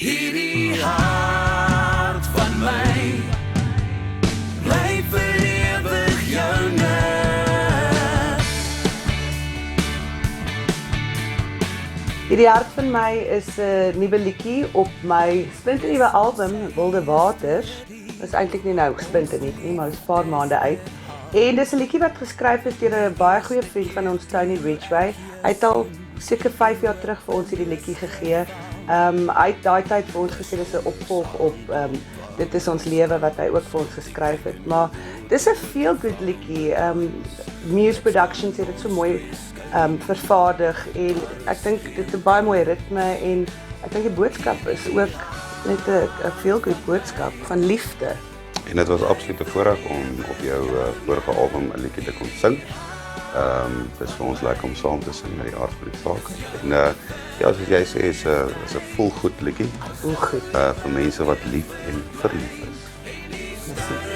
Hierdie hart van my bly vir ewig joune. Hierdie hart van my is 'n nuwe liedjie op my splinternuwe album Wilde Waters. Dit is eintlik nie nou splinternuut nie, maar dit is 'n paar maande uit. En dis 'n liedjie wat geskryf is deur 'n baie goeie vriend van ons, Tony Ridgway. Hy het al seker 5 jaar terug vir ons hierdie liedjie gegee. Hy het daai tyd vir ons gesê dis 'n opvolg op Dit is ons lewe wat hy ook vir ons geskryf het. Maar dis 'n feel good liedjie. Muse Productions het dit so mooi vervaardig en ek dink dit is 'n baie mooi ritme en ek dink die boodskap is ook net 'n feel good boodskap van liefde. En dit was absoluut 'n voorreg om op jou vorige album 'n liedjie te kon sing. Dit is vir ons lekker om saam te sing met die aard van die saak. En ja, soos jy sê, is 'n voelgoed liedjie. Hoe goed. Vir mense wat lief en verlief is. Musiek.